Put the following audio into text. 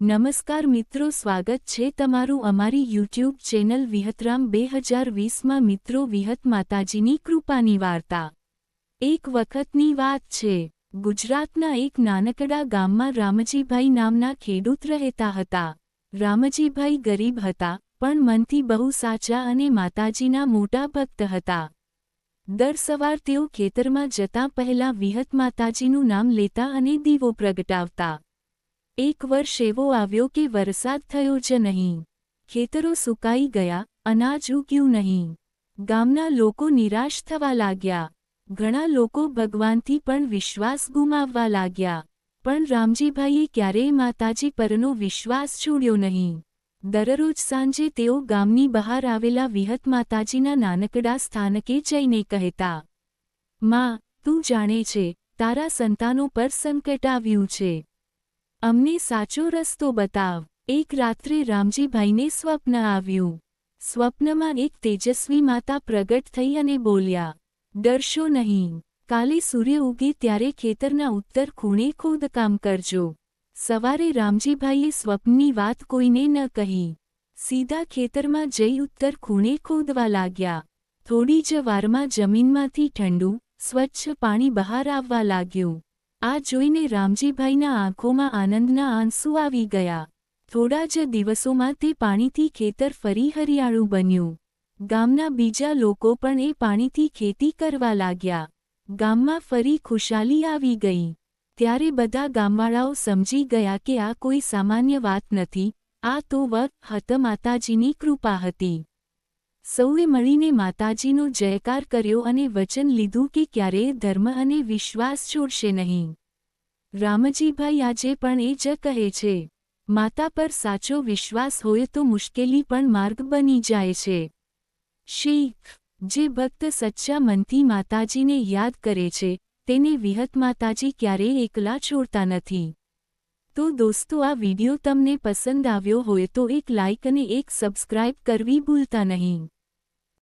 નમસ્કાર મિત્રો, સ્વાગત છે તમારું અમારી યુટ્યુબ ચેનલ વિહતરામ 2020માં। મિત્રો, વિહત માતાજીની કૃપાની વાર્તા। એક વખતની વાત છે, ગુજરાતના એક નાનકડા ગામમાં રામજીભાઈ નામના ખેડૂત રહેતા હતા। રામજીભાઈ ગરીબ હતા, પણ મનથી બહુ સાચા અને માતાજીના મોટા ભક્ત હતા। દર સવાર તેઓ ખેતરમાં જતા પહેલા વિહત માતાજીનું નામ લેતા અને દીવો પ્રગટાવતા। એક વર્ષ એવો આવ્યો કે વરસાદ થયો જ નહીં। ખેતરો સુકાઈ ગયા, અનાજ ઉગ્યું નહીં। ગામના લોકો નિરાશ થવા લાગ્યા। ઘણા લોકો ભગવાનથી પણ વિશ્વાસ ગુમાવવા લાગ્યા। પણ રામજીભાઈએ ક્યારેય માતાજી પરનો વિશ્વાસ છોડ્યો નહીં। દરરોજ સાંજે તેઓ ગામની બહાર આવેલા વિહત માતાજીના નાનકડા સ્થાનકે જઈને કહેતા, "માં, તું જાણે છે, તારા સંતાનો પર સંકટ આવ્યું છે। અમને સાચો રસ્તો બતાવ." એક રાત્રે રામજીભાઈને સ્વપ્ન આવ્યું। સ્વપ્નમાં એક તેજસ્વી માતા પ્રગટ થઈ અને બોલ્યા, "ડરશો નહીં, કાલે સૂર્ય ઉગે ત્યારે ખેતરના ઉત્તર ખૂણે ખોદકામ કરજો." સવારે રામજીભાઈએ સ્વપ્નની વાત કોઈને ન કહી। સીધા ખેતરમાં જઈ ઉત્તર ખૂણે ખોદવા લાગ્યા। થોડી જ વારમાં જમીનમાંથી ઠંડુ, સ્વચ્છ પાણી બહાર આવવા લાગ્યું। આ જોઈને રામજીભાઈના આંખોમાં આનંદના આંસુ આવી ગયા। થોડા જ દિવસોમાં તે પાણીથી ખેતર ફરી હરિયાળું બન્યું। ગામના બીજા લોકો પણ એ પાણીથી ખેતી કરવા લાગ્યા। ગામમાં ફરી ખુશાલી આવી ગઈ। ત્યારે બધા ગામવાળાઓ સમજી ગયા કે આ કોઈ સામાન્ય વાત નથી, આ તો વિહત માતાજીની કૃપા હતી। સૌએ મળીને માતાજીનો જયકાર કર્યો અને વચન લીધું કે ક્યારેય ધર્મ અને વિશ્વાસ છોડશે નહીં। રામજીભાઈ આજે પણ એ જ કહે છે, માતા પર સાચો વિશ્વાસ હોય તો મુશ્કેલી પણ માર્ગ બની જાય છે। શીખ: જે ભક્ત સચ્ચા મનથી માતાજીને યાદ કરે છે, તેને વિહત માતાજી ક્યારેય એકલા છોડતા નથી। તો દોસ્તો, આ વિડિયો તમને પસંદ આવ્યો હોય તો એક લાઇક અને એક સબસ્ક્રાઇબ કરવી ભૂલતા નહીં।